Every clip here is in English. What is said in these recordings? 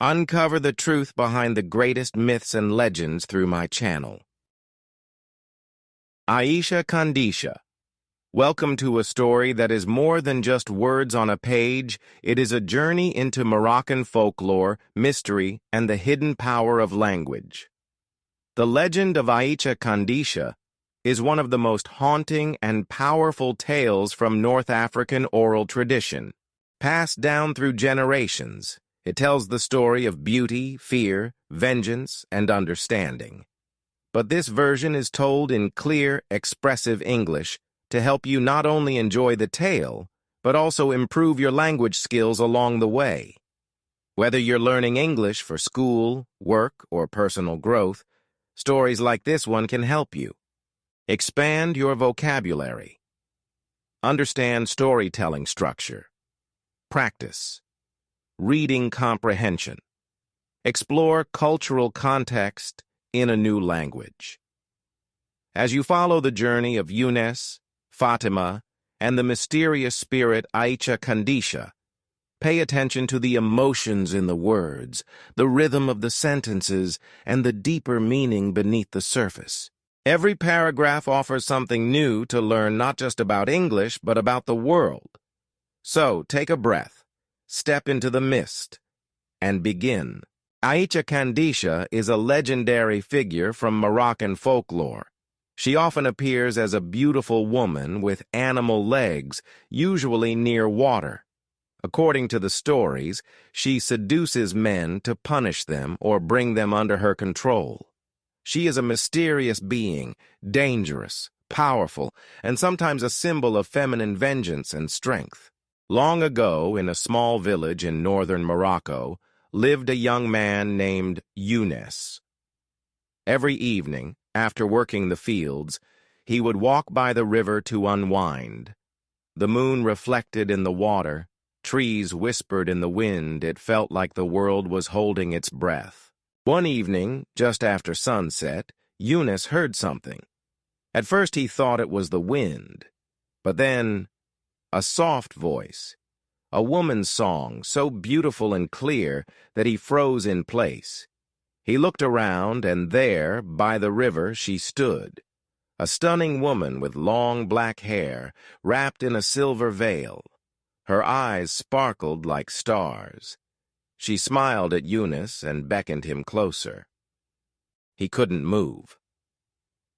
Uncover the truth behind the greatest myths and legends through my channel. Aisha Kandisha. Welcome to a story that is more than just words on a page. It is a journey into Moroccan folklore, mystery, and the hidden power of language. The legend of Aisha Kandisha is one of the most haunting and powerful tales from North African oral tradition. Passed down through generations, it tells the story of beauty, fear, vengeance, and understanding. But this version is told in clear, expressive English to help you not only enjoy the tale, but also improve your language skills along the way. Whether you're learning English for school, work, or personal growth, stories like this one can help you. Expand your vocabulary. Understand storytelling structure. Practice. Reading comprehension. Explore cultural context in a new language. As you follow the journey of Younes, Fatima, and the mysterious spirit Aisha Kandisha, pay attention to the emotions in the words, the rhythm of the sentences, and the deeper meaning beneath the surface. Every paragraph offers something new to learn, not just about English, but about the world. So, take a breath, step into the mist, and begin. Aisha Kandisha is a legendary figure from Moroccan folklore. She often appears as a beautiful woman with animal legs, usually near water. According to the stories, she seduces men to punish them or bring them under her control. She is a mysterious being, dangerous, powerful, and sometimes a symbol of feminine vengeance and strength. Long ago, in a small village in northern Morocco, lived a young man named Younes. Every evening, after working the fields, he would walk by the river to unwind. The moon reflected in the water, trees whispered in the wind. It felt like the world was holding its breath. One evening, just after sunset, Younes heard something. At first he thought it was the wind, but then a soft voice, a woman's song so beautiful and clear that he froze in place. He looked around, and there, by the river, she stood, a stunning woman with long black hair, wrapped in a silver veil. Her eyes sparkled like stars. She smiled at Younes and beckoned him closer. He couldn't move.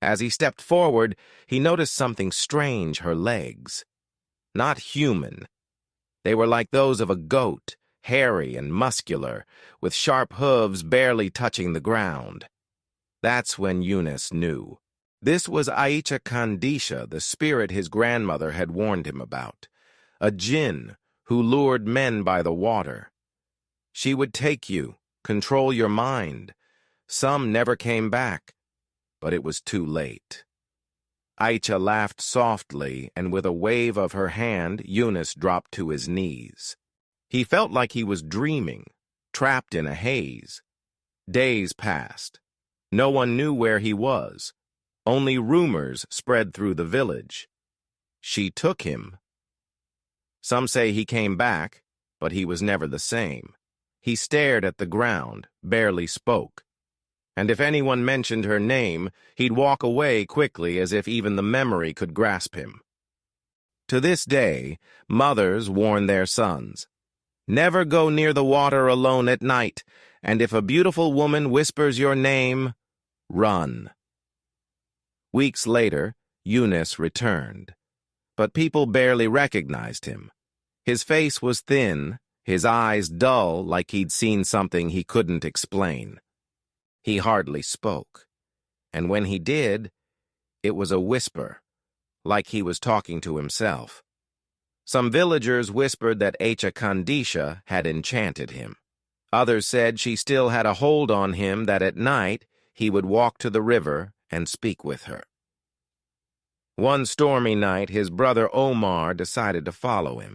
As he stepped forward, he noticed something strange: her legs. Not human. They were like those of a goat, hairy and muscular, with sharp hooves barely touching the ground. That's when Younes knew. This was Aisha Kandisha, the spirit his grandmother had warned him about, a jinn who lured men by the water. She would take you, control your mind. Some never came back, but it was too late. Aisha laughed softly, and with a wave of her hand, Younes dropped to his knees. He felt like he was dreaming, trapped in a haze. Days passed. No one knew where he was. Only rumors spread through the village. She took him. Some say he came back, but he was never the same. He stared at the ground, barely spoke. And if anyone mentioned her name, he'd walk away quickly, as if even the memory could grasp him. To this day, mothers warn their sons, "Never go near the water alone at night, and if a beautiful woman whispers your name, run." Weeks later, Younes returned, but people barely recognized him. His face was thin, his eyes dull, like he'd seen something he couldn't explain. He hardly spoke, and when he did, it was a whisper, like he was talking to himself. Some villagers whispered that Aisha Kandisha had enchanted him. Others said she still had a hold on him, that at night he would walk to the river and speak with her. One stormy night, his brother Omar decided to follow him.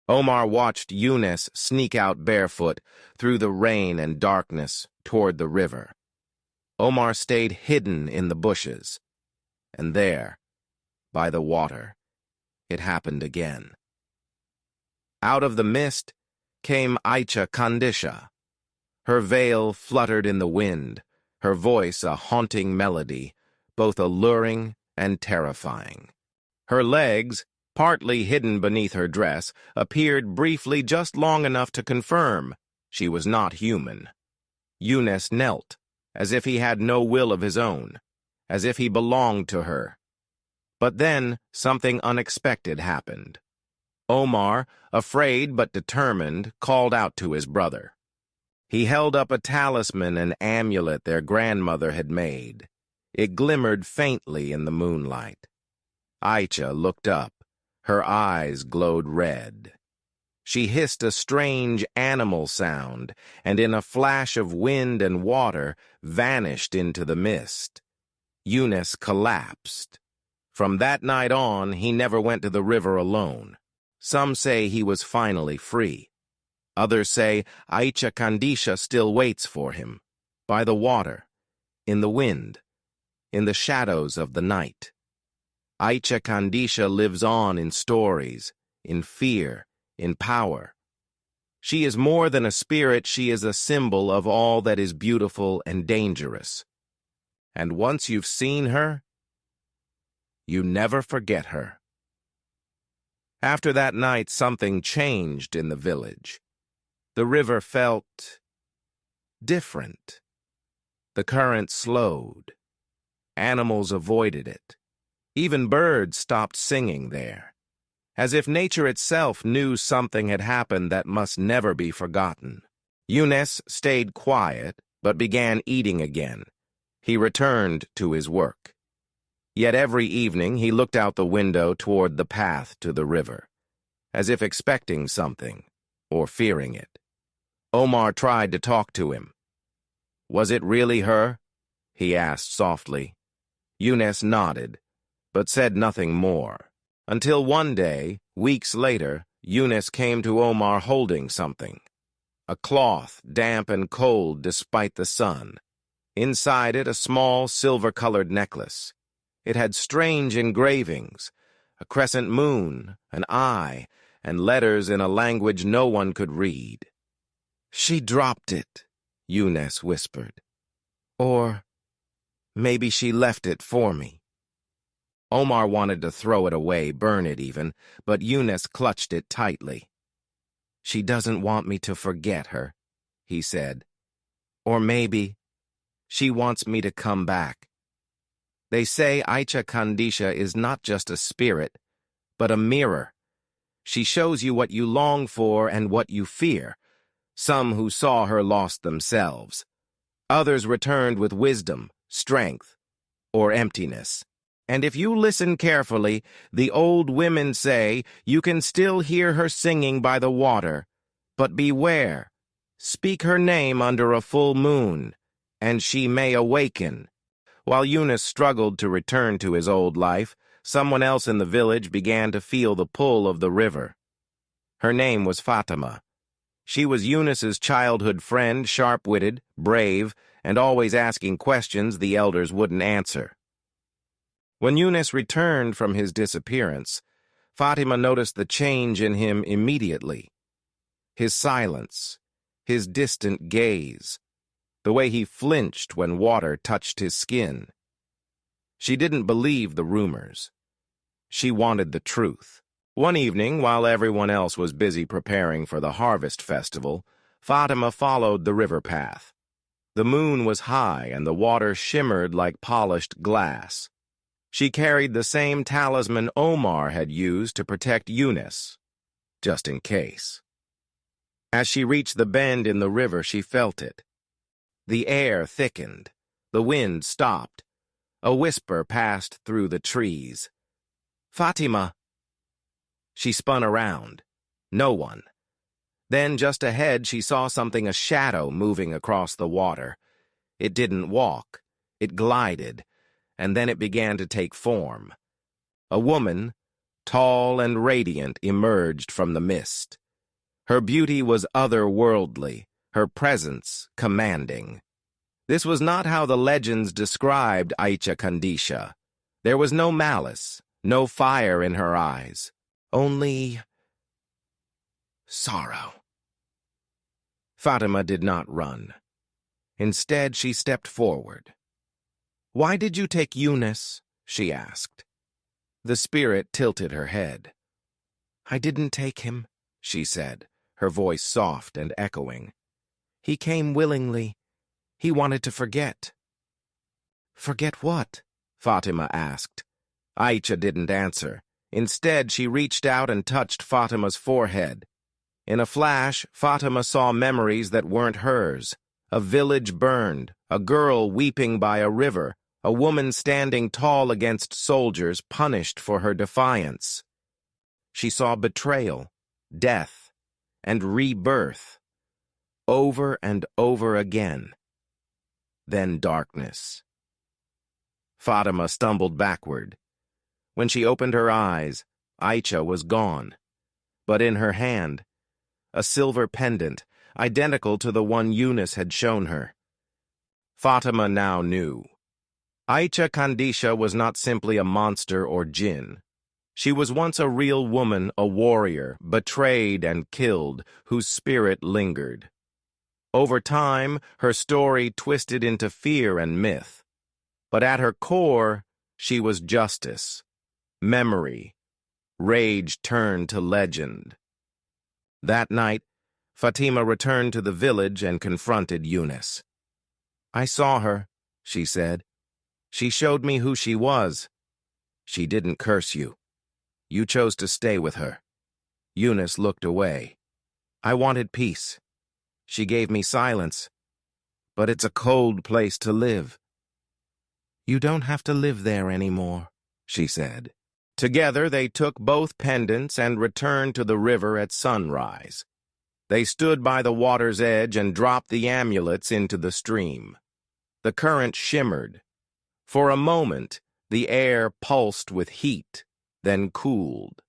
Omar watched Younes sneak out barefoot through the rain and darkness toward the river. Omar stayed hidden in the bushes, and there, by the water, it happened again. Out of the mist came Aisha Kandisha. Her veil fluttered in the wind, her voice a haunting melody, both alluring and terrifying. Her legs, partly hidden beneath her dress, appeared briefly just long enough to confirm she was not human. Yunus knelt, as if he had no will of his own, as if he belonged to her. But then something unexpected happened. Omar, afraid but determined, called out to his brother. He held up a talisman and amulet their grandmother had made. It glimmered faintly in the moonlight. Aisha looked up. Her eyes glowed red. She hissed a strange animal sound, and in a flash of wind and water, vanished into the mist. Yunus collapsed. From that night on, he never went to the river alone. Some say he was finally free. Others say Aisha Kandisha still waits for him, by the water, in the wind, in the shadows of the night. Aisha Kandisha lives on in stories, in fear, in power. She is more than a spirit, she is a symbol of all that is beautiful and dangerous. And once you've seen her, you never forget her. After that night, something changed in the village. The river felt different. The current slowed. Animals avoided it. Even birds stopped singing there, as if nature itself knew something had happened that must never be forgotten. Yunus stayed quiet, but began eating again. He returned to his work. Yet every evening he looked out the window toward the path to the river, as if expecting something, or fearing it. Omar tried to talk to him. "Was it really her?" he asked softly. Yunus nodded, but said nothing more, until one day, weeks later, Yunus came to Omar holding something. A cloth, damp and cold despite the sun. Inside it, a small silver-colored necklace. It had strange engravings, a crescent moon, an eye, and letters in a language no one could read. "She dropped it," Yunus whispered. "Or maybe she left it for me." Omar wanted to throw it away, burn it even, but Yunus clutched it tightly. "She doesn't want me to forget her," he said. "Or maybe she wants me to come back. They say Aisha Kandisha is not just a spirit, but a mirror. She shows you what you long for and what you fear. Some who saw her lost themselves. Others returned with wisdom, strength, or emptiness. And if you listen carefully, the old women say you can still hear her singing by the water. But beware, speak her name under a full moon, and she may awaken." While Yunus struggled to return to his old life, someone else in the village began to feel the pull of the river. Her name was Fatima. She was Yunus's childhood friend, sharp-witted, brave, and always asking questions the elders wouldn't answer. When Yunus returned from his disappearance, Fatima noticed the change in him immediately. His silence, his distant gaze, the way he flinched when water touched his skin. She didn't believe the rumors. She wanted the truth. One evening, while everyone else was busy preparing for the harvest festival, Fatima followed the river path. The moon was high and the water shimmered like polished glass. She carried the same talisman Omar had used to protect Yunus, just in case. As she reached the bend in the river, she felt it. The air thickened. The wind stopped. A whisper passed through the trees. "Fatima!" She spun around. No one. Then, just ahead, she saw something, a shadow moving across the water. It didn't walk. It glided, and then it began to take form. A woman, tall and radiant, emerged from the mist. Her beauty was otherworldly, her presence commanding. This was not how the legends described Aisha Kandisha. There was no malice, no fire in her eyes, only sorrow. Fatima did not run. Instead, she stepped forward. "Why did you take Yunus?" she asked. The spirit tilted her head. "I didn't take him," she said, her voice soft and echoing. "He came willingly. He wanted to forget." "Forget what?" Fatima asked. Aisha didn't answer. Instead, she reached out and touched Fatima's forehead. In a flash, Fatima saw memories that weren't hers. A village burned, a girl weeping by a river, a woman standing tall against soldiers punished for her defiance. She saw betrayal, death, and rebirth, over and over again. Then darkness. Fatima stumbled backward. When she opened her eyes, Aisha was gone. But in her hand, a silver pendant, identical to the one Yunus had shown her. Fatima now knew. Aisha Kandisha was not simply a monster or jinn. She was once a real woman, a warrior, betrayed and killed, whose spirit lingered. Over time, her story twisted into fear and myth. But at her core, she was justice, memory, rage turned to legend. That night, Fatima returned to the village and confronted Yunus. "I saw her," she said. "She showed me who she was. She didn't curse you. You chose to stay with her." Yunus looked away. "I wanted peace. She gave me silence. But it's a cold place to live." "You don't have to live there anymore," she said. Together they took both pendants and returned to the river at sunrise. They stood by the water's edge and dropped the amulets into the stream. The current shimmered. For a moment, the air pulsed with heat, then cooled.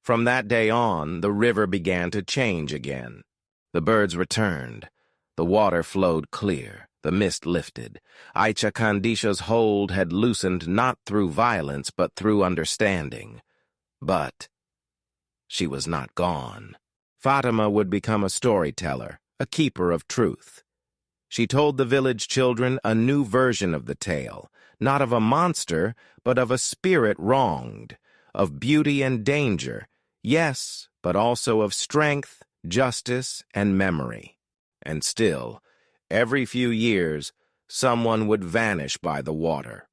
From that day on, the river began to change again. The birds returned. The water flowed clear. The mist lifted. Aisha Kandisha's hold had loosened not through violence, but through understanding. But she was not gone. Fatima would become a storyteller, a keeper of truth. She told the village children a new version of the tale, not of a monster, but of a spirit wronged, of beauty and danger, yes, but also of strength, justice, and memory. And still, every few years, someone would vanish by the water,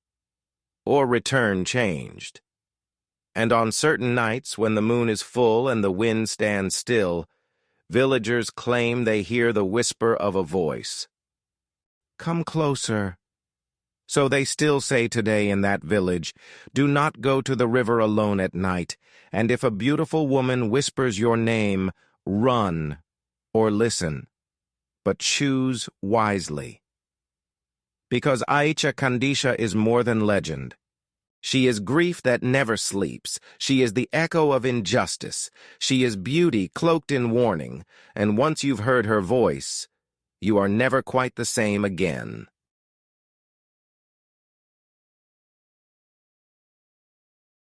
or return changed. And on certain nights, when the moon is full and the wind stands still, villagers claim they hear the whisper of a voice. "Come closer." So they still say today in that village, "Do not go to the river alone at night, and if a beautiful woman whispers your name, run or listen, but choose wisely." Because Aisha Kandisha is more than legend. She is grief that never sleeps. She is the echo of injustice. She is beauty cloaked in warning, and once you've heard her voice, you are never quite the same again.